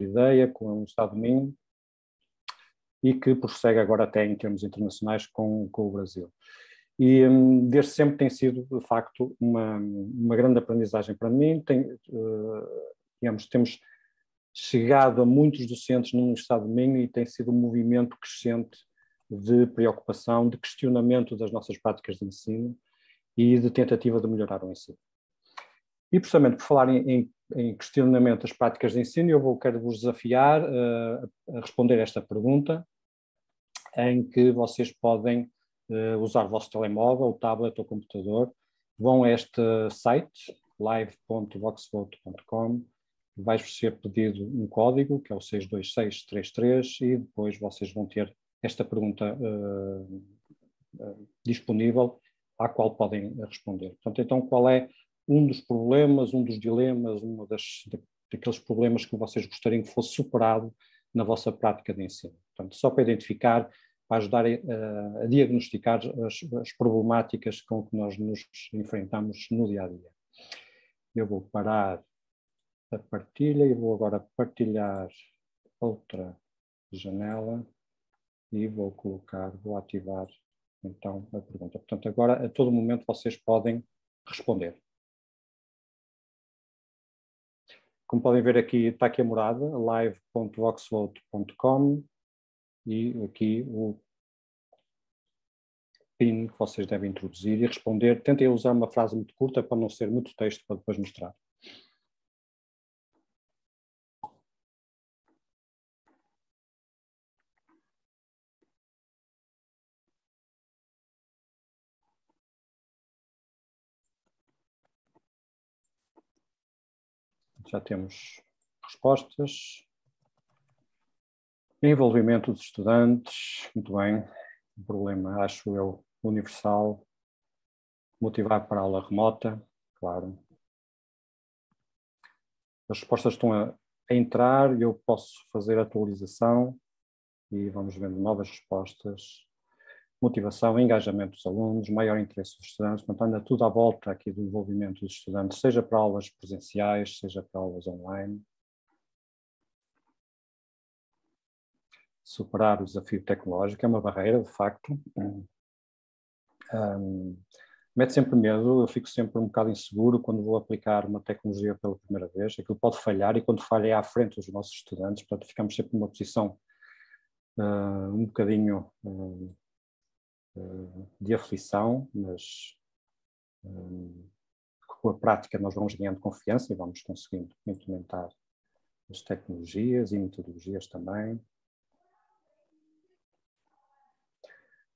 ideia com o Estado do Minho e que prossegue agora até em termos internacionais com o Brasil. E desde sempre tem sido, de facto, uma grande aprendizagem para mim. Digamos, temos chegado a muitos docentes no Estado do Minho e tem sido um movimento crescente de preocupação, de questionamento das nossas práticas de ensino e de tentativa de melhorar o ensino. E, precisamente, por falar em questionamento das práticas de ensino, quero vos desafiar a responder esta pergunta, em que vocês podem usar o vosso telemóvel, o tablet ou o computador, vão a este site, live.voxvote.com, vai-vos ser pedido um código, que é o 62633, e depois vocês vão ter esta pergunta disponível, à qual podem responder. Portanto, então, qual é um dos problemas, um dos dilemas, daqueles problemas que vocês gostariam que fosse superado na vossa prática de ensino? Portanto, só para identificar, para ajudar a diagnosticar as problemáticas com que nós nos enfrentamos no dia-a-dia. Eu vou parar a partilha e vou agora partilhar outra janela e vou ativar então a pergunta. Portanto, agora a todo momento vocês podem responder. Como podem ver aqui, está aqui a morada, live.voxvote.com, e aqui o PIN que vocês devem introduzir e responder. Tentem usar uma frase muito curta para não ser muito texto para depois mostrar. Já temos respostas. Envolvimento dos estudantes, muito bem. Um problema, acho eu, universal. Motivar para a aula remota, claro. As respostas estão a entrar e eu posso fazer a atualização e vamos vendo novas respostas. Motivação, engajamento dos alunos, maior interesse dos estudantes, portanto anda tudo à volta aqui do envolvimento dos estudantes, seja para aulas presenciais, seja para aulas online. Superar o desafio tecnológico é uma barreira, de facto. Mete sempre medo, eu fico sempre um bocado inseguro quando vou aplicar uma tecnologia pela primeira vez. Aquilo pode falhar e quando falha é à frente dos nossos estudantes, portanto ficamos sempre numa posição um bocadinho de aflição, mas com a prática nós vamos ganhando confiança e vamos conseguindo implementar as tecnologias e metodologias também.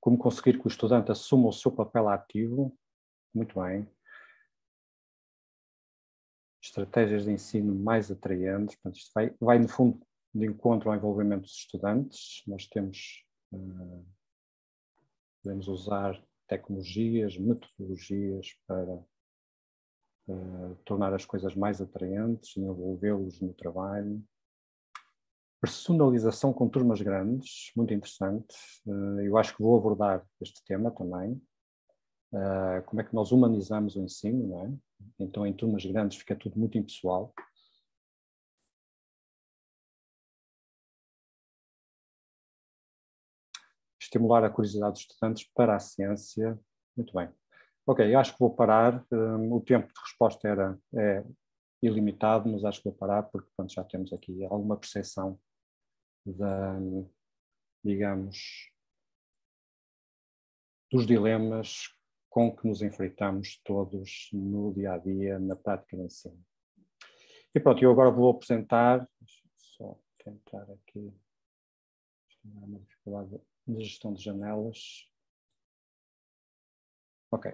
Como conseguir que o estudante assuma o seu papel ativo? Muito bem. Estratégias de ensino mais atraentes. Portanto, isto vai, no fundo, de encontro ao envolvimento dos estudantes. Nós podemos usar tecnologias, metodologias para tornar as coisas mais atraentes, envolvê-los no trabalho. Personalização com turmas grandes, muito interessante. Eu acho que vou abordar este tema também. Como é que nós humanizamos o ensino, não é? Então, em turmas grandes fica tudo muito impessoal. Estimular a curiosidade dos estudantes para a ciência. Muito bem. Ok, acho que vou parar. O tempo de resposta é ilimitado, mas acho que vou parar porque pronto, já temos aqui alguma percepção digamos, dos dilemas com que nos enfrentamos todos no dia-a-dia, na prática do ensino. E pronto, eu agora vou apresentar, só tentar aqui, uma dificuldade de gestão de janelas. Ok.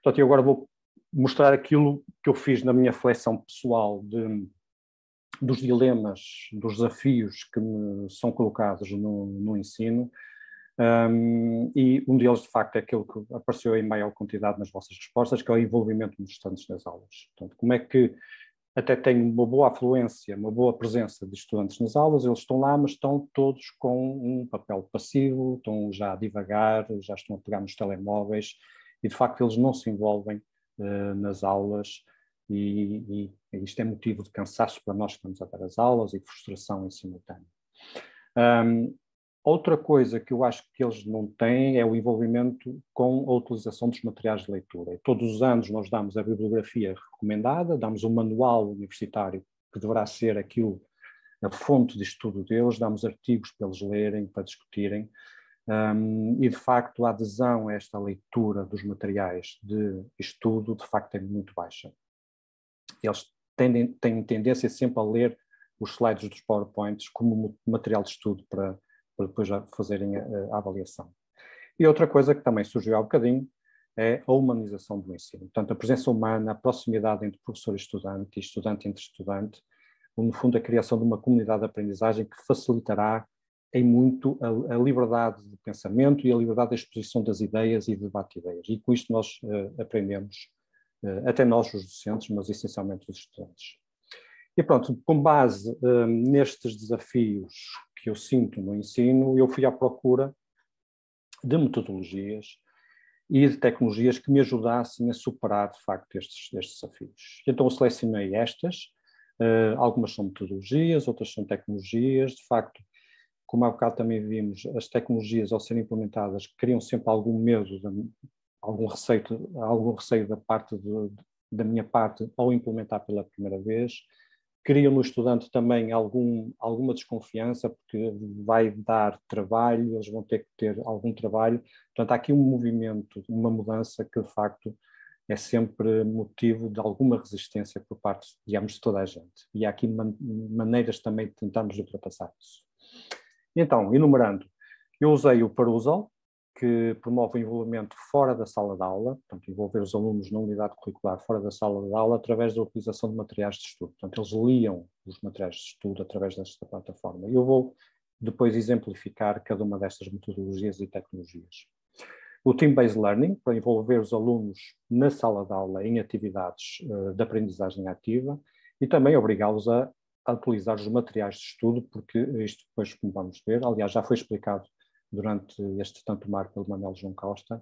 Portanto, eu agora vou mostrar aquilo que eu fiz na minha reflexão pessoal dos dilemas, dos desafios que me são colocados no ensino. E um deles, de facto, é aquele que apareceu em maior quantidade nas vossas respostas, que é o envolvimento dos estudantes nas aulas. Portanto, como é que até tenho uma boa afluência, uma boa presença de estudantes nas aulas, eles estão lá, mas estão todos com um papel passivo, estão já a divagar, já estão a pegar nos telemóveis e, de facto, eles não se envolvem nas aulas. e isto é motivo de cansaço para nós que estamos a dar as aulas e frustração em simultâneo. Outra coisa que eu acho que eles não têm é o envolvimento com a utilização dos materiais de leitura. E todos os anos nós damos a bibliografia recomendada, damos um manual universitário que deverá ser aquilo, a fonte de estudo deles, damos artigos para eles lerem, para discutirem, e de facto a adesão a esta leitura dos materiais de estudo de facto é muito baixa. Eles têm tendência sempre a ler os slides dos PowerPoints como material de estudo para depois já fazerem a avaliação. E outra coisa que também surgiu há um bocadinho é a humanização do ensino. Portanto, a presença humana, a proximidade entre professor e estudante entre estudante, no fundo a criação de uma comunidade de aprendizagem que facilitará em muito a liberdade de pensamento e a liberdade de exposição das ideias e de debate de ideias. E com isto nós aprendemos, até nós os docentes, mas essencialmente os estudantes. E pronto, com base nestes desafios que eu sinto no ensino, eu fui à procura de metodologias e de tecnologias que me ajudassem a superar, de facto, estes desafios. Então eu selecionei estas, algumas são metodologias, outras são tecnologias, de facto, como há bocado também vimos, as tecnologias ao serem implementadas criam sempre algum medo, algum receio da minha parte ao implementar pela primeira vez. Criam no estudante também alguma desconfiança, porque vai dar trabalho, eles vão ter que ter algum trabalho. Portanto, há aqui um movimento, uma mudança que, de facto, é sempre motivo de alguma resistência por parte, digamos, de toda a gente. E há aqui maneiras também de tentarmos ultrapassar isso. Então, enumerando, eu usei o Perusall, que promove o envolvimento fora da sala de aula, portanto, envolver os alunos na unidade curricular fora da sala de aula através da utilização de materiais de estudo. Portanto, eles liam os materiais de estudo através desta plataforma. Eu vou depois exemplificar cada uma destas metodologias e tecnologias. O Team-Based Learning, para envolver os alunos na sala de aula em atividades de aprendizagem ativa e também obrigá-los a utilizar os materiais de estudo, porque isto depois, como vamos ver, aliás, já foi explicado durante este Tanto Mar pelo Manuel João Costa,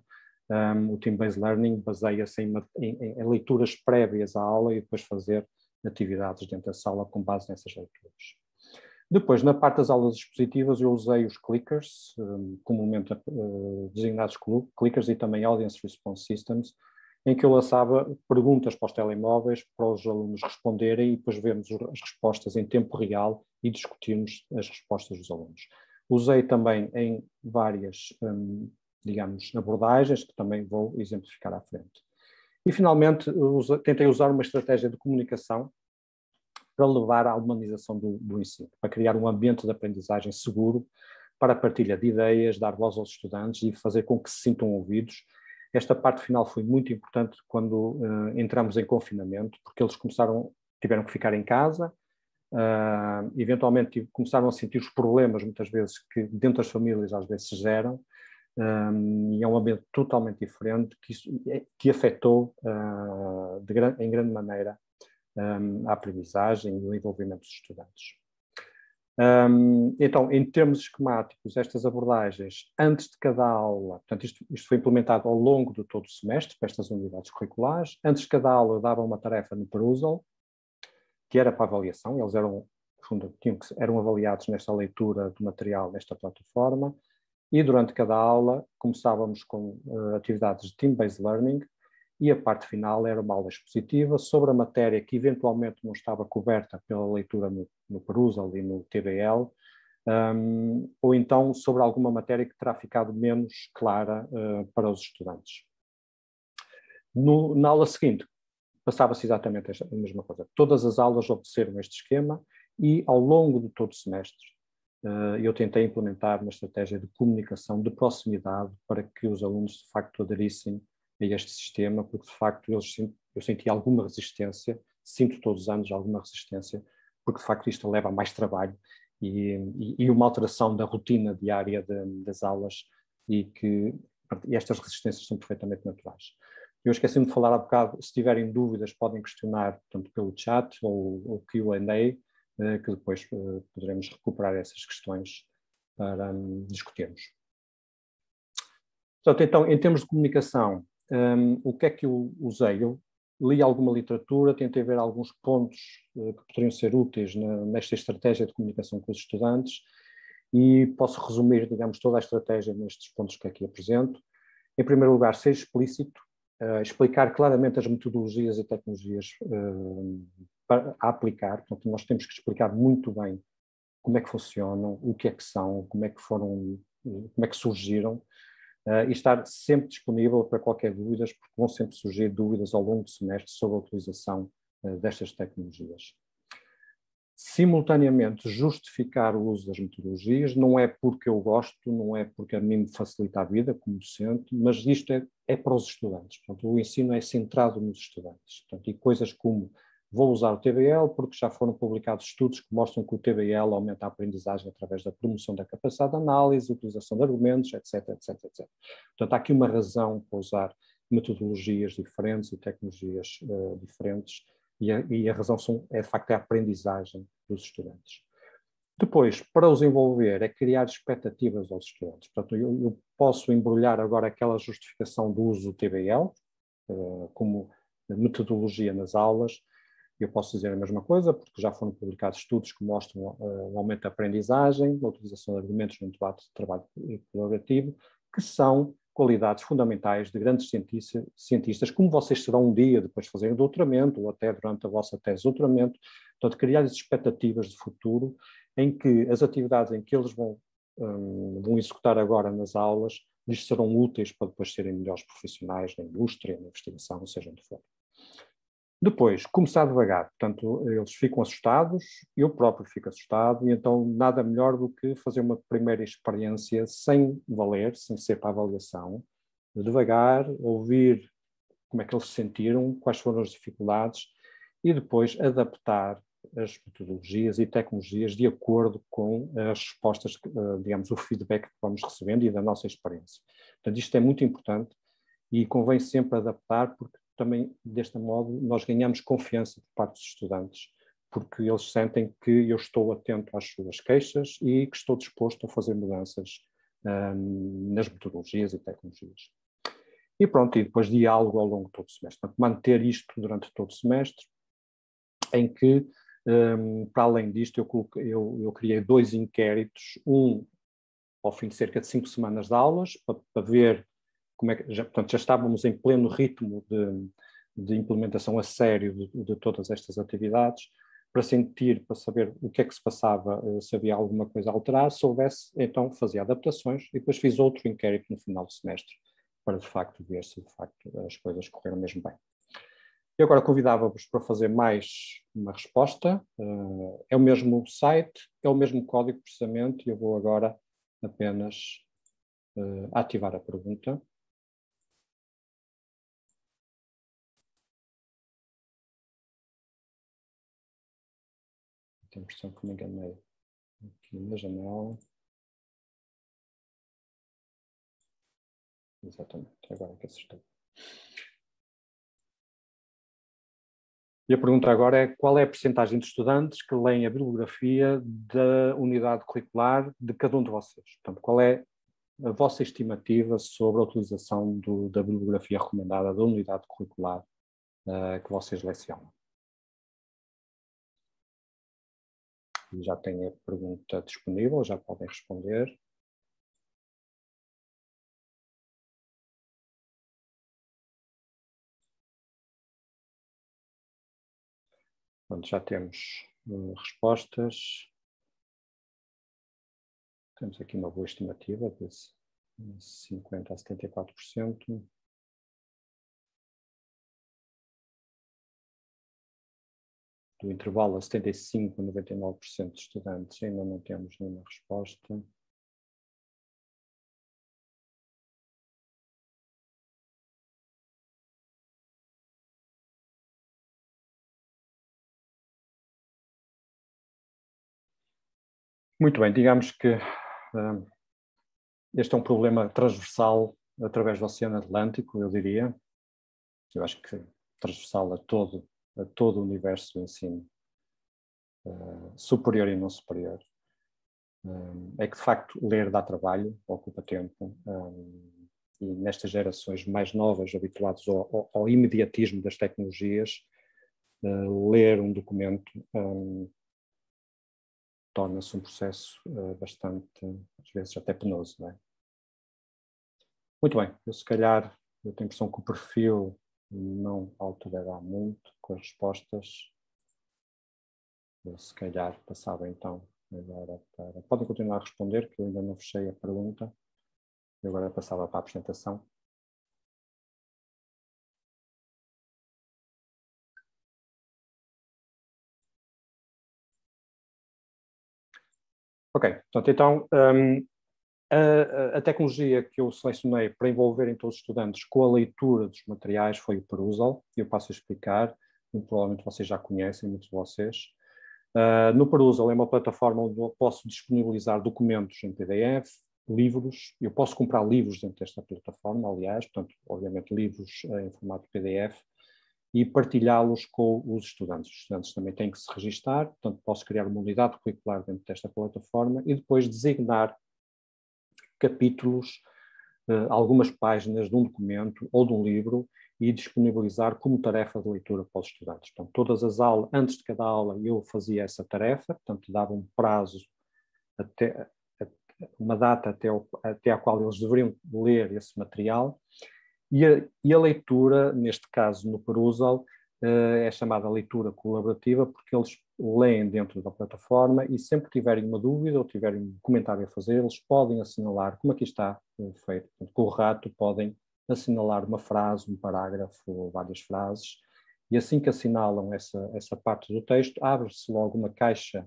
o Team-Based Learning baseia-se em leituras prévias à aula e depois fazer atividades dentro da sala com base nessas leituras. Depois, na parte das aulas expositivas, eu usei os clickers, comumente designados clickers, e também Audience Response Systems, em que eu lançava perguntas para os telemóveis, para os alunos responderem e depois vemos as respostas em tempo real e discutirmos as respostas dos alunos. Usei também em várias, digamos, abordagens, que também vou exemplificar à frente. E, finalmente, tentei usar uma estratégia de comunicação para levar à humanização do ensino, para criar um ambiente de aprendizagem seguro, para a partilha de ideias, dar voz aos estudantes e fazer com que se sintam ouvidos. Esta parte final foi muito importante quando entramos em confinamento, porque eles tiveram que ficar em casa, eventualmente começaram a sentir os problemas, muitas vezes, que dentro das famílias às vezes se geram, e é um ambiente totalmente diferente que afetou em grande maneira a aprendizagem e o envolvimento dos estudantes. Então, em termos esquemáticos, estas abordagens, antes de cada aula, portanto, isto foi implementado ao longo de todo o semestre, para estas unidades curriculares, antes de cada aula eu dava uma tarefa no Perusall, que era para avaliação, eles eram avaliados nesta leitura do material nesta plataforma, e durante cada aula começávamos com atividades de Team-Based Learning, e a parte final era uma aula expositiva sobre a matéria que eventualmente não estava coberta pela leitura no Perusall e no TBL, ou então sobre alguma matéria que terá ficado menos clara para os estudantes. Na aula seguinte, passava-se exatamente a mesma coisa. Todas as aulas obedeceram este esquema e, ao longo de todo o semestre, eu tentei implementar uma estratégia de comunicação de proximidade para que os alunos, de facto, aderissem a este sistema, porque, de facto, eu senti alguma resistência, sinto todos os anos alguma resistência, porque, de facto, isto leva a mais trabalho e uma alteração da rotina diária das aulas e estas resistências são perfeitamente naturais. Eu esqueci-me de falar há bocado, se tiverem dúvidas podem questionar tanto pelo chat ou Q&A, que depois poderemos recuperar essas questões para discutirmos. Portanto, então, em termos de comunicação, o que é que eu usei? Eu li alguma literatura, tentei ver alguns pontos que poderiam ser úteis nesta estratégia de comunicação com os estudantes e posso resumir, digamos, toda a estratégia nestes pontos que aqui apresento. Em primeiro lugar, ser explícito, explicar claramente as metodologias e tecnologias a aplicar. Portanto, nós temos que explicar muito bem como é que funcionam, o que é que são, como é que foram, como é que surgiram, e estar sempre disponível para qualquer dúvida, porque vão sempre surgir dúvidas ao longo do semestre sobre a utilização destas tecnologias. Simultaneamente, justificar o uso das metodologias, não é porque eu gosto, não é porque a mim me facilita a vida como docente, mas isto é para os estudantes. Portanto, o ensino é centrado nos estudantes. Portanto, e coisas como vou usar o TBL porque já foram publicados estudos que mostram que o TBL aumenta a aprendizagem através da promoção da capacidade de análise, utilização de argumentos, etc, etc, etc. Portanto, há aqui uma razão para usar metodologias diferentes e tecnologias diferentes, e a razão é, de facto, a aprendizagem dos estudantes. Depois, para os envolver, é criar expectativas aos estudantes. Portanto, eu posso embrulhar agora aquela justificação do uso do TBL como metodologia nas aulas. Eu posso dizer a mesma coisa, porque já foram publicados estudos que mostram o aumento da aprendizagem, a utilização de argumentos no debate de trabalho colaborativo, que são qualidades fundamentais de grandes cientistas, como vocês serão um dia depois de fazerem doutoramento, ou até durante a vossa tese de doutoramento. Portanto, criar as expectativas de futuro em que as atividades em que eles vão executar agora nas aulas lhes serão úteis para depois serem melhores profissionais na indústria, na investigação, seja onde for. Depois, começar devagar, portanto, eles ficam assustados, eu próprio fico assustado, e então nada melhor do que fazer uma primeira experiência sem valer, sem ser para avaliação, devagar, ouvir como é que eles se sentiram, quais foram as dificuldades, e depois adaptar as metodologias e tecnologias de acordo com as respostas, digamos, o feedback que vamos recebendo e da nossa experiência. Portanto, isto é muito importante e convém sempre adaptar, porque também, deste modo, nós ganhamos confiança por parte dos estudantes, porque eles sentem que eu estou atento às suas queixas e que estou disposto a fazer mudanças nas metodologias e tecnologias. E pronto, e depois diálogo ao longo de todo o semestre. Portanto, manter isto durante todo o semestre, em que, para além disto, eu criei 2 inquéritos, um ao fim de cerca de 5 semanas de aulas, para ver como é que, portanto, já estávamos em pleno ritmo de implementação a sério de todas estas atividades, para saber o que é que se passava, se havia alguma coisa a alterar, se houvesse, então fazia adaptações, e depois fiz outro inquérito no final do semestre, para de facto ver se de facto as coisas correram mesmo bem. E agora convidava-vos para fazer mais uma resposta, é o mesmo site, é o mesmo código precisamente, e eu vou agora apenas ativar a pergunta. Tenho a impressão que me enganei aqui na janela. Exatamente, agora que acertei. E a pergunta agora é: qual é a percentagem de estudantes que leem a bibliografia da unidade curricular de cada um de vocês? Portanto, qual é a vossa estimativa sobre a utilização da bibliografia recomendada da unidade curricular que vocês lecionam? Já têm a pergunta disponível, já podem responder. Pronto, já temos respostas. Temos aqui uma boa estimativa de 50% a 74%. Do intervalo a 75% a 99% de estudantes ainda não temos nenhuma resposta. Muito bem, digamos que este é um problema transversal através do Oceano Atlântico, eu diria. Eu acho que transversal a todo o universo do ensino superior e não superior. É que, de facto, ler dá trabalho, ocupa tempo, nestas gerações mais novas, habituados ao imediatismo das tecnologias, ler um documento torna-se um processo bastante, às vezes até penoso, não é? Muito bem, eu se calhar, eu tenho a impressão que o perfil não alterará muito com as respostas. Eu se calhar passava então agora para... Podem continuar a responder, que eu ainda não fechei a pergunta. Eu agora passava para a apresentação. Ok, portanto, então, a tecnologia que eu selecionei para envolverem todos os estudantes com a leitura dos materiais foi o Perusall, e eu passo a explicar, provavelmente vocês já conhecem, muitos de vocês. No Perusall é uma plataforma onde eu posso disponibilizar documentos em PDF, livros, eu posso comprar livros dentro desta plataforma, aliás, portanto, obviamente livros em formato PDF, e partilhá-los com os estudantes. Os estudantes também têm que se registar, portanto, posso criar uma unidade curricular dentro desta plataforma e depois designar capítulos, algumas páginas de um documento ou de um livro e disponibilizar como tarefa de leitura para os estudantes. Portanto, todas as aulas, antes de cada aula, eu fazia essa tarefa, portanto, dava um prazo, uma data até a qual eles deveriam ler esse material, e a leitura, neste caso no Perusall, é chamada leitura colaborativa porque eles leem dentro da plataforma e sempre que tiverem uma dúvida ou tiverem um comentário a fazer, eles podem assinalar, como aqui está feito, portanto, com o rato podem assinalar uma frase, um parágrafo ou várias frases, e assim que assinalam essa parte do texto, abre-se logo uma caixa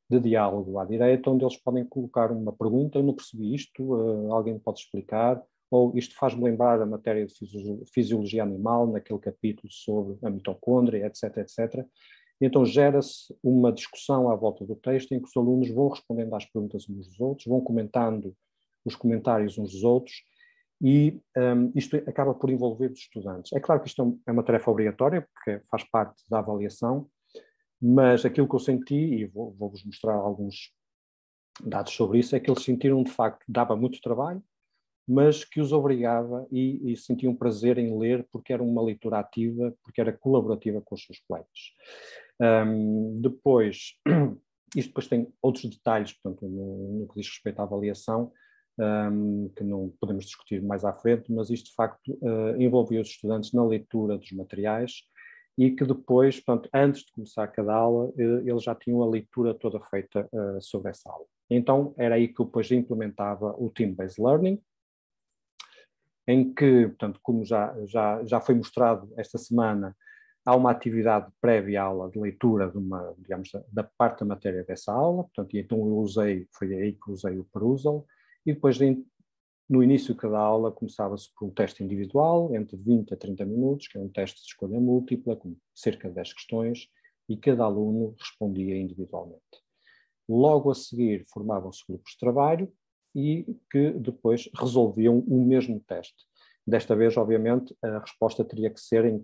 de diálogo à direita, onde eles podem colocar uma pergunta: eu não percebi isto, alguém pode explicar, ou isto faz-me lembrar a matéria de fisiologia animal, naquele capítulo sobre a mitocôndria, etc, etc. E então gera-se uma discussão à volta do texto, em que os alunos vão respondendo às perguntas uns dos outros, vão comentando os comentários uns dos outros, e isto acaba por envolver os estudantes. É claro que isto é uma tarefa obrigatória, porque faz parte da avaliação, mas aquilo que eu senti, e vou-vos mostrar alguns dados sobre isso, é que eles sentiram de facto que dava muito trabalho, mas que os obrigava e sentiam prazer em ler porque era uma leitura ativa, porque era colaborativa com os seus colegas. Depois, isto depois tem outros detalhes, portanto, no que diz respeito à avaliação, que não podemos discutir mais à frente, mas isto de facto envolvia os estudantes na leitura dos materiais, e que depois, portanto, antes de começar cada aula, eles já tinham a leitura toda feita sobre essa aula. Então, era aí que eu depois implementava o Team-Based Learning, em que, portanto, como já foi mostrado esta semana, há uma atividade prévia à aula de leitura de uma, digamos, da parte da matéria dessa aula, portanto, e então foi aí que usei o Perusall, e depois no início de cada aula começava-se por um teste individual, entre 20 a 30 minutos, que é um teste de escolha múltipla, com cerca de 10 questões, e cada aluno respondia individualmente. Logo a seguir formavam-se grupos de trabalho e que depois resolviam o mesmo teste. Desta vez, obviamente, a resposta teria que ser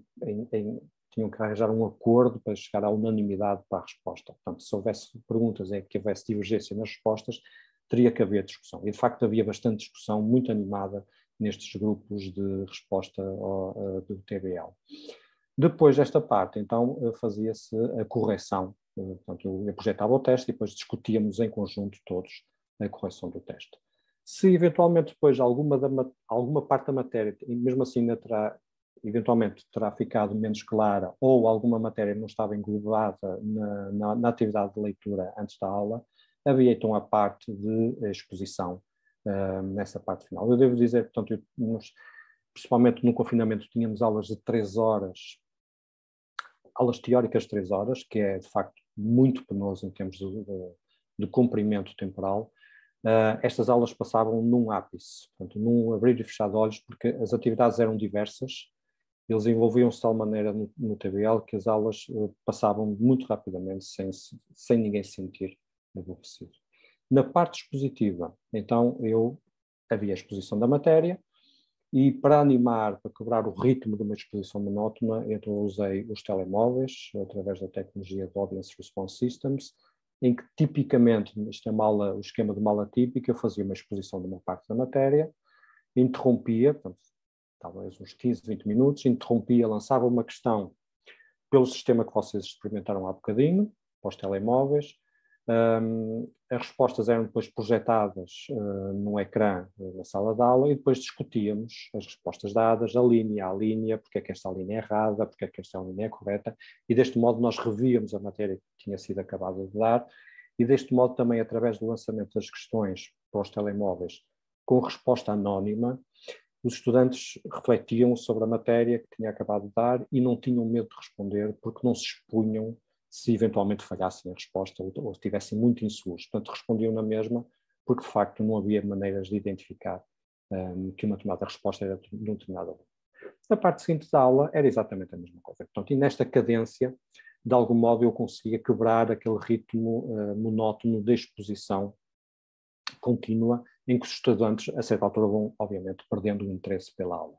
tinham que arranjar um acordo para chegar à unanimidade para a resposta. Portanto, se houvesse perguntas em que houvesse divergência nas respostas, teria que haver discussão. E, de facto, havia bastante discussão, muito animada, nestes grupos de resposta do TBL. Depois desta parte, então, fazia-se a correção. Portanto, eu projetava o teste e depois discutíamos em conjunto todos a correção do teste. Se eventualmente depois alguma parte da matéria, mesmo assim eventualmente terá ficado menos clara, ou alguma matéria não estava englobada na atividade de leitura antes da aula, havia então a parte de exposição nessa parte final. Eu devo dizer, portanto, principalmente no confinamento tínhamos aulas de 3 horas, aulas teóricas de 3 horas, que é de facto muito penoso em termos de comprimento temporal. Estas aulas passavam num ápice, portanto, num abrir e fechar de olhos, porque as atividades eram diversas, eles envolviam-se de tal maneira no TBL que as aulas passavam muito rapidamente, sem ninguém se sentir aborrecido. Na parte expositiva, então, havia a exposição da matéria, e para animar, para quebrar o ritmo de uma exposição monótona, então eu usei os telemóveis, através da tecnologia de Audience Response Systems, em que tipicamente, isto é o esquema de uma aula típica, eu fazia uma exposição de uma parte da matéria, interrompia, portanto, talvez uns 15, 20 minutos, interrompia, lançava uma questão pelo sistema que vocês experimentaram há bocadinho, para os telemóveis. As respostas eram depois projetadas num ecrã na sala de aula e depois discutíamos as respostas dadas, a linha, porque é que esta linha é errada, porque é que esta linha é correta, e deste modo nós revíamos a matéria que tinha sido acabada de dar, e deste modo também, através do lançamento das questões para os telemóveis com resposta anónima, os estudantes refletiam sobre a matéria que tinha acabado de dar e não tinham medo de responder porque não se expunham se eventualmente falhassem a resposta ou estivessem muito inseguros. Portanto, respondiam na mesma porque, de facto, não havia maneiras de identificar que uma tomada de resposta era de um determinado aluno. A parte seguinte da aula era exatamente a mesma coisa. Portanto, e nesta cadência, de algum modo, eu conseguia quebrar aquele ritmo monótono de exposição contínua em que os estudantes, a certa altura, vão, obviamente, perdendo o interesse pela aula.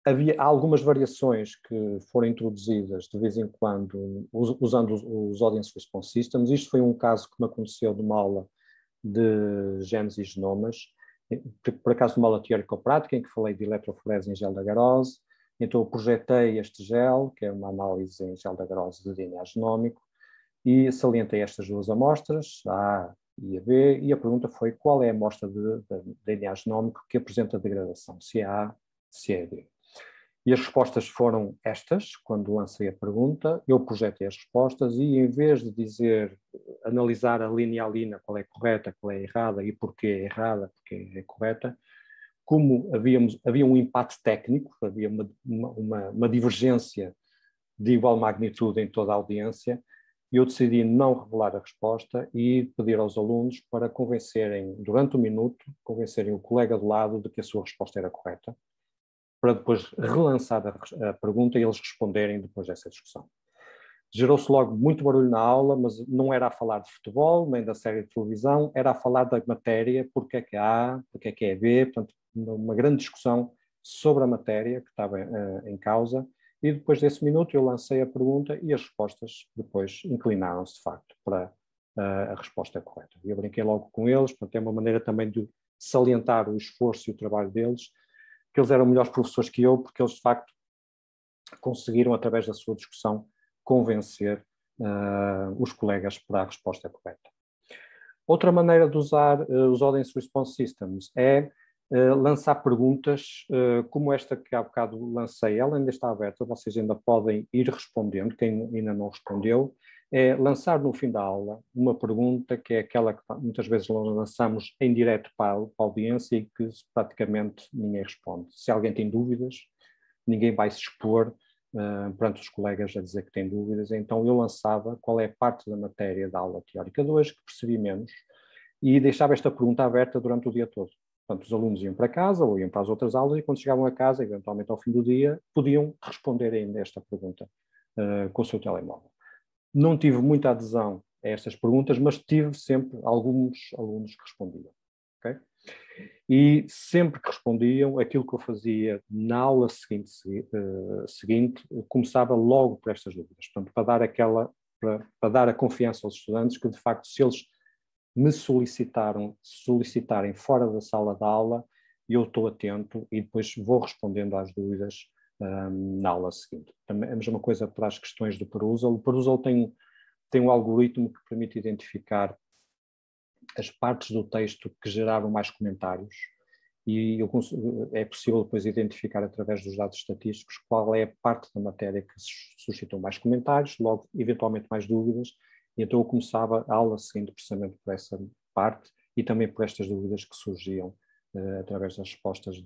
Havia algumas variações que foram introduzidas de vez em quando, usando os Audience Response Systems. Isto foi um caso que me aconteceu de uma aula de genes e genomas, por acaso de uma aula teórico-prática, em que falei de eletroforese em gel de agarose. Então eu projetei este gel, que é uma análise em gel de agarose de DNA genómico, e salientei estas duas amostras, a A e a B, e a pergunta foi qual é a amostra de DNA genómico que apresenta degradação, se é A, se é B. E as respostas foram estas, quando lancei a pergunta, eu projetei as respostas e em vez de dizer, analisar a linha a linha, qual é correta, qual é errada e porquê é errada, porquê é correta, como havia um empate técnico, havia uma divergência de igual magnitude em toda a audiência, eu decidi não revelar a resposta e pedir aos alunos para convencerem, durante um minuto, convencerem o colega do lado de que a sua resposta era correta, para depois relançar a pergunta e eles responderem depois dessa discussão. Gerou-se logo muito barulho na aula, mas não era a falar de futebol, nem da série de televisão, era a falar da matéria, porque é que é A, porque é que é B, portanto, uma grande discussão sobre a matéria que estava em causa, e depois desse minuto eu lancei a pergunta e as respostas depois inclinaram-se, de facto, para a resposta correta. Eu brinquei logo com eles, portanto, é uma maneira também de salientar o esforço e o trabalho deles, que eles eram melhores professores que eu, porque eles, de facto, conseguiram, através da sua discussão, convencer os colegas para a resposta correta. Outra maneira de usar os Audience Response Systems é lançar perguntas como esta que há bocado lancei. Ela ainda está aberta, vocês ainda podem ir respondendo, quem ainda não respondeu, é lançar no fim da aula uma pergunta que é aquela que muitas vezes lançamos em direto para a audiência e que praticamente ninguém responde. Se alguém tem dúvidas, ninguém vai se expor perante os colegas a dizer que tem dúvidas, então eu lançava qual é a parte da matéria da aula teórica de hoje que percebi menos e deixava esta pergunta aberta durante o dia todo. Portanto, os alunos iam para casa ou iam para as outras aulas e quando chegavam a casa, eventualmente ao fim do dia, podiam responder ainda esta pergunta com o seu telemóvel. Não tive muita adesão a estas perguntas, mas tive sempre alguns alunos que respondiam. Okay? E sempre que respondiam, aquilo que eu fazia na aula seguinte começava logo por estas dúvidas. Portanto, para dar a confiança aos estudantes que, de facto, se eles me solicitarem fora da sala de aula, eu estou atento e depois vou respondendo às dúvidas na aula seguinte. Também a mesma coisa para as questões do Perusall. O Perusall tem um algoritmo que permite identificar as partes do texto que geraram mais comentários e é possível depois identificar através dos dados estatísticos qual é a parte da matéria que suscitou mais comentários, logo eventualmente mais dúvidas, e então eu começava a aula seguinte precisamente por essa parte e também por estas dúvidas que surgiam através das respostas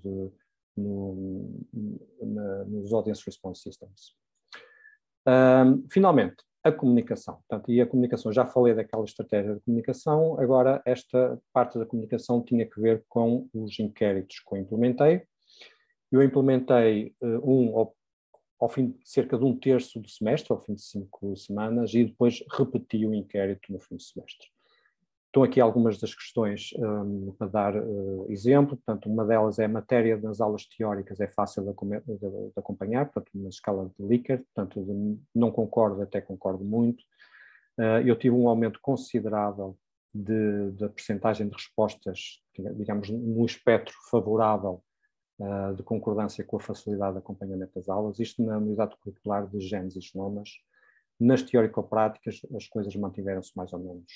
nos Audience Response Systems. Finalmente, a comunicação. Portanto, e a comunicação, já falei daquela estratégia de comunicação, agora esta parte da comunicação tinha que ver com os inquéritos que eu implementei. Eu implementei ao fim de cerca de um terço do semestre, ao fim de 5 semanas, e depois repeti o inquérito no fim do semestre. Estão aqui algumas das questões para dar exemplo. Portanto, uma delas é a matéria das aulas teóricas, é fácil de acompanhar, portanto, uma escala de Likert, portanto, de não concordo até concordo muito. Eu tive um aumento considerável da percentagem de respostas, digamos, no espectro favorável de concordância com a facilidade de acompanhamento das aulas, isto na unidade curricular de genes e genomas. Nas teórico-práticas as coisas mantiveram-se mais ou menos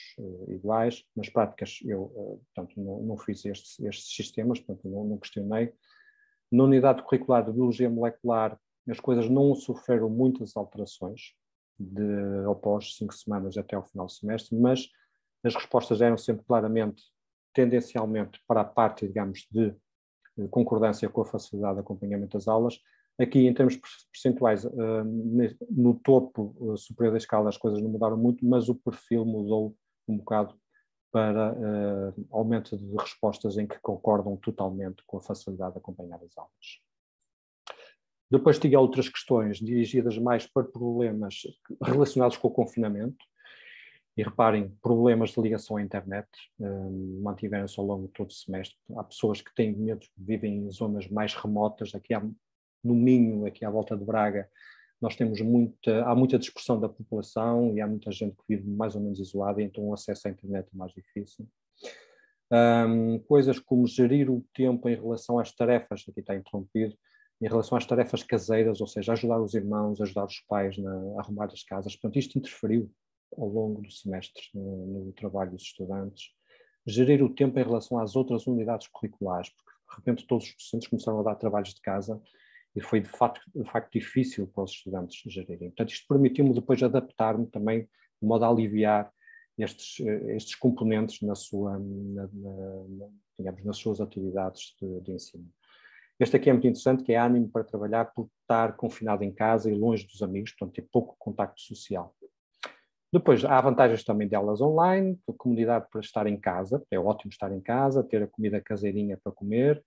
iguais, nas práticas eu, portanto, não fiz estes sistemas, portanto, não questionei. Na unidade curricular de biologia molecular as coisas não sofreram muitas alterações após 5 semanas até ao final do semestre, mas as respostas eram sempre claramente, tendencialmente, para a parte, digamos, de concordância com a facilidade de acompanhamento das aulas. Aqui, em termos percentuais, no topo superior da escala as coisas não mudaram muito, mas o perfil mudou um bocado para aumento de respostas em que concordam totalmente com a facilidade de acompanhar as aulas. Depois tinha outras questões dirigidas mais para problemas relacionados com o confinamento. E reparem, problemas de ligação à internet mantiveram-se ao longo de todo o semestre. Há pessoas que têm medo, vivem em zonas mais remotas. Aqui no Minho, aqui à volta de Braga, nós temos há muita dispersão da população e há muita gente que vive mais ou menos isolada, e então o acesso à internet é mais difícil. Coisas como gerir o tempo em relação às tarefas, aqui está interrompido, em relação às tarefas caseiras, ou seja, ajudar os irmãos, ajudar os pais a arrumar as casas. Portanto, isto interferiu ao longo do semestre no trabalho dos estudantes. Gerir o tempo em relação às outras unidades curriculares, porque de repente todos os docentes começaram a dar trabalhos de casa e foi de facto difícil para os estudantes gerirem. Portanto, isto permitiu-me depois adaptar-me também, de modo a aliviar estes componentes digamos, nas suas atividades de ensino. Este aqui é muito interessante, que é ânimo para trabalhar por estar confinado em casa e longe dos amigos, portanto ter pouco contacto social. Depois, há vantagens também de aulas online, a comunidade para estar em casa, é ótimo estar em casa, ter a comida caseirinha para comer.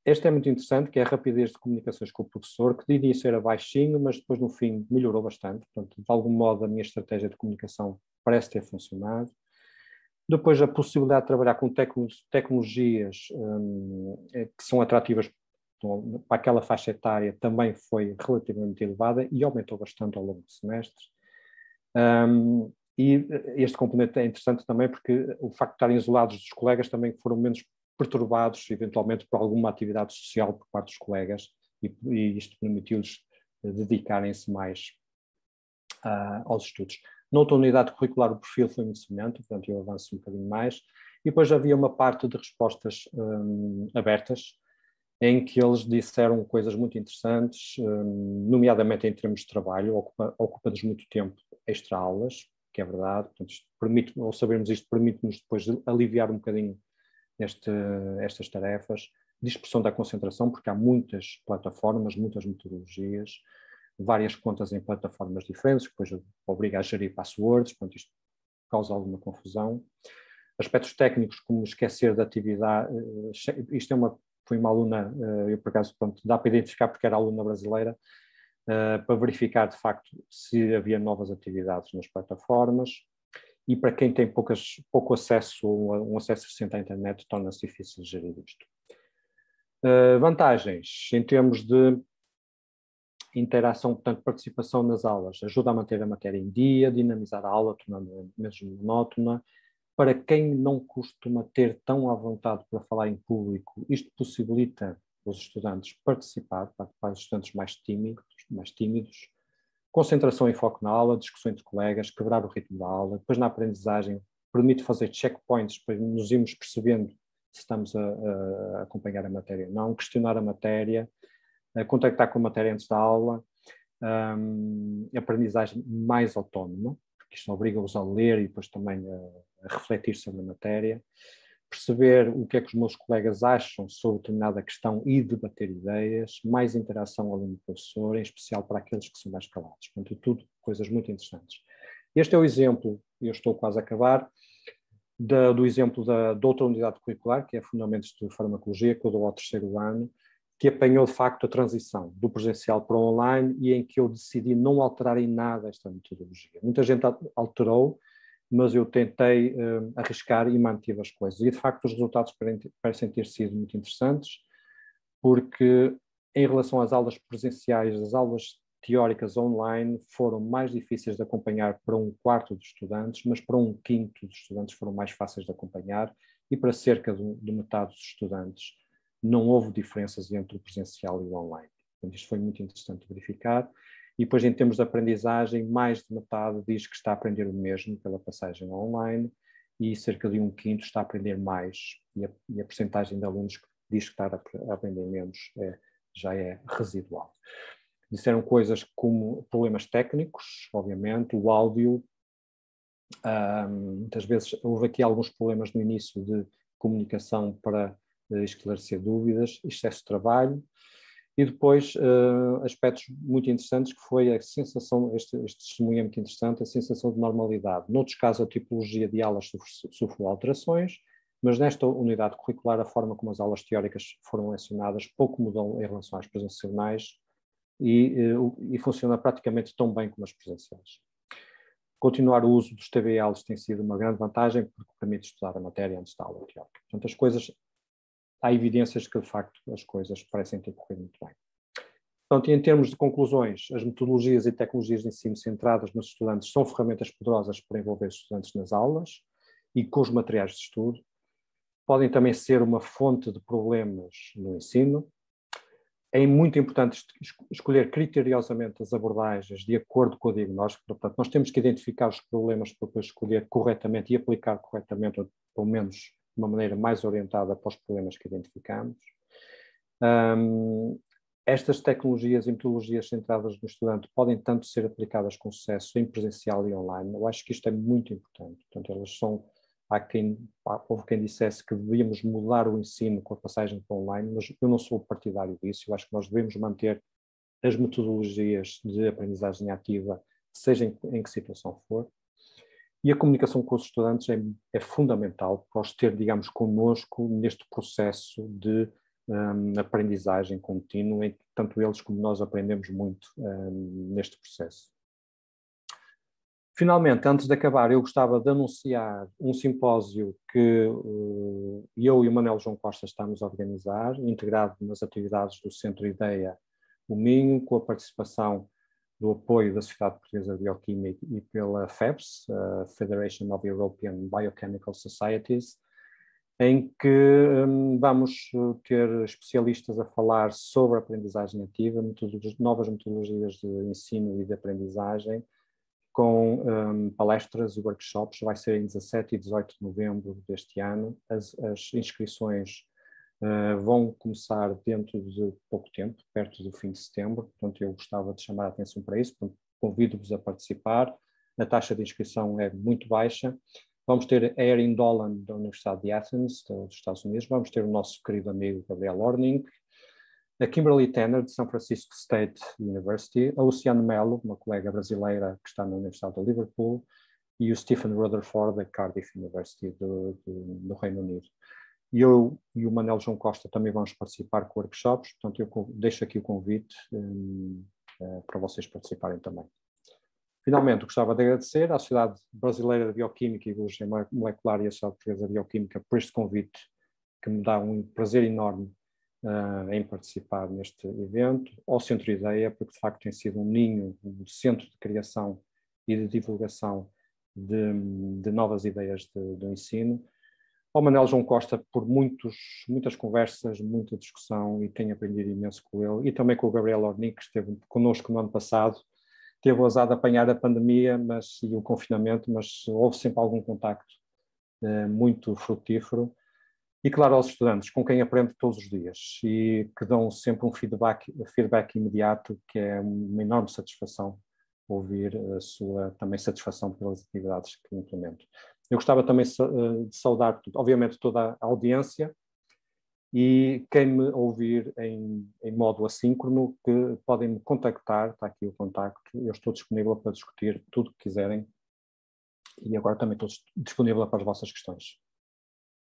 Este é muito interessante, que é a rapidez de comunicações com o professor, que de início era baixinho, mas depois no fim melhorou bastante. Portanto, de algum modo a minha estratégia de comunicação parece ter funcionado. Depois a possibilidade de trabalhar com tecnologias que são atrativas para aquela faixa etária também foi relativamente elevada e aumentou bastante ao longo do semestre. E este componente é interessante também porque o facto de estarem isolados dos colegas também foram menos perturbados, eventualmente, por alguma atividade social por parte dos colegas, e isto permitiu-lhes dedicarem-se mais aos estudos. Noutra unidade curricular o perfil foi muito semelhante, portanto eu avanço um bocadinho mais, e depois havia uma parte de respostas abertas, em que eles disseram coisas muito interessantes, nomeadamente em termos de trabalho, ocupa-nos muito tempo extra aulas, que é verdade, portanto, isto ao sabermos isto, permite-nos depois aliviar um bocadinho estas tarefas, dispersão da concentração, porque há muitas plataformas, muitas metodologias, várias contas em plataformas diferentes, depois obriga a gerir passwords, portanto isto causa alguma confusão. Aspectos técnicos como esquecer da atividade, isto foi uma aluna, eu por acaso, pronto, dá para identificar porque era aluna brasileira, para verificar de facto se havia novas atividades nas plataformas, e para quem tem pouco acesso, um acesso eficiente à internet, torna-se difícil de gerir isto. Vantagens, em termos de interação, portanto, participação nas aulas, ajuda a manter a matéria em dia, dinamizar a aula, tornando-a menos monótona. Para quem não costuma ter tão à vontade para falar em público, isto possibilita os estudantes participar, para os estudantes mais tímidos, concentração e foco na aula, discussão entre colegas, quebrar o ritmo da aula, depois na aprendizagem, permite fazer checkpoints para nos irmos percebendo se estamos a acompanhar a matéria ou não, questionar a matéria, contactar com a matéria antes da aula, aprendizagem mais autónoma, porque isto obriga-os a ler e depois também a refletir sobre a matéria, perceber o que é que os meus colegas acham sobre determinada questão e debater ideias, mais interação aluno-professor, em especial para aqueles que são mais calados. Portanto, tudo coisas muito interessantes. Este é o exemplo, eu estou quase a acabar, do exemplo da outra unidade curricular, que é Fundamentos de Farmacologia, que eu dou ao 3º ano, que apanhou de facto a transição do presencial para o online e em que eu decidi não alterar em nada esta metodologia. Muita gente alterou, mas eu tentei arriscar e mantive as coisas. E de facto os resultados parecem ter sido muito interessantes, porque em relação às aulas presenciais, as aulas teóricas online foram mais difíceis de acompanhar para um quarto dos estudantes, mas para um quinto dos estudantes foram mais fáceis de acompanhar, e para cerca de metade dos estudantes não houve diferenças entre o presencial e o online. Portanto, isto foi muito interessante verificar. E depois, em termos de aprendizagem, mais de metade diz que está a aprender o mesmo pela passagem online, e cerca de um quinto está a aprender mais, e a percentagem de alunos que diz que está a aprender menos já é residual. Disseram coisas como problemas técnicos, obviamente, o áudio. Muitas vezes houve aqui alguns problemas no início de comunicação para esclarecer dúvidas, excesso de trabalho, e depois aspectos muito interessantes, que foi a sensação, este testemunho é muito interessante, a sensação de normalidade. Noutros casos, a tipologia de aulas sofreu alterações, mas nesta unidade curricular, a forma como as aulas teóricas foram lecionadas pouco mudou em relação às presenciais, e funciona praticamente tão bem como as presenciais. Continuar o uso dos TBLs tem sido uma grande vantagem, porque permite estudar a matéria antes da aula teórica. Portanto, as coisas, há evidências que, de facto, as coisas parecem ter corrido muito bem. Portanto, em termos de conclusões, as metodologias e tecnologias de ensino centradas nos estudantes são ferramentas poderosas para envolver os estudantes nas aulas e com os materiais de estudo. Podem também ser uma fonte de problemas no ensino. É muito importante escolher criteriosamente as abordagens de acordo com o diagnóstico. Portanto, nós temos que identificar os problemas para depois escolher corretamente e aplicar corretamente, ou pelo menos de uma maneira mais orientada para os problemas que identificamos. Estas tecnologias e metodologias centradas no estudante podem tanto ser aplicadas com sucesso em presencial e online. Eu acho que isto é muito importante. Portanto, elas são... Houve quem dissesse que devíamos mudar o ensino com a passagem para online, mas eu não sou partidário disso. Eu acho que nós devemos manter as metodologias de aprendizagem ativa, seja em que situação for. E a comunicação com os estudantes é fundamental para os ter, digamos, connosco neste processo de aprendizagem contínua, em que tanto eles como nós aprendemos muito neste processo. Finalmente, antes de acabar, eu gostava de anunciar um simpósio que eu e o Manuel João Costa estamos a organizar, integrado nas atividades do Centro Ideia, o Minho, com a participação do apoio da Sociedade Portuguesa de Bioquímica e pela FEBS, a Federation of European Biochemical Societies, em que vamos ter especialistas a falar sobre a aprendizagem ativa, novas metodologias de ensino e de aprendizagem, com palestras e workshops. Vai ser em 17 e 18 de novembro deste ano. As inscrições vão começar dentro de pouco tempo, perto do fim de setembro, portanto eu gostava de chamar a atenção para isso, portanto convido-vos a participar. A taxa de inscrição é muito baixa. Vamos ter a Erin Dolan, da Universidade de Athens, dos Estados Unidos, vamos ter o nosso querido amigo Gabriel Orning, a Kimberly Tanner, de São Francisco State University, a Luciano Melo, uma colega brasileira que está na Universidade de Liverpool, e o Stephen Rutherford, da Cardiff University do Reino Unido. E eu e o Manuel João Costa também vamos participar com workshops, portanto eu deixo aqui o convite para vocês participarem também. Finalmente, gostava de agradecer à Sociedade Brasileira de Bioquímica e Biologia Molecular e à Sociedade Portuguesa de Bioquímica por este convite, que me dá um prazer enorme em participar neste evento, ao Centro Ideia, porque de facto tem sido um ninho, um centro de criação e de divulgação de novas ideias de ensino, ao Manuel João Costa por muitas conversas, muita discussão, e tenho aprendido imenso com ele, e também com o Gabriel Orning, que esteve connosco no ano passado. Teve o azar de apanhar a pandemia e o confinamento, mas houve sempre algum contacto muito frutífero. E claro, aos estudantes, com quem aprendo todos os dias e que dão sempre um feedback imediato, que é uma enorme satisfação ouvir a sua também satisfação pelas atividades que implemento. Eu gostava também de saudar, obviamente, toda a audiência, e quem me ouvir em modo assíncrono, que podem me contactar, está aqui o contacto, eu estou disponível para discutir tudo o que quiserem, e agora também estou disponível para as vossas questões.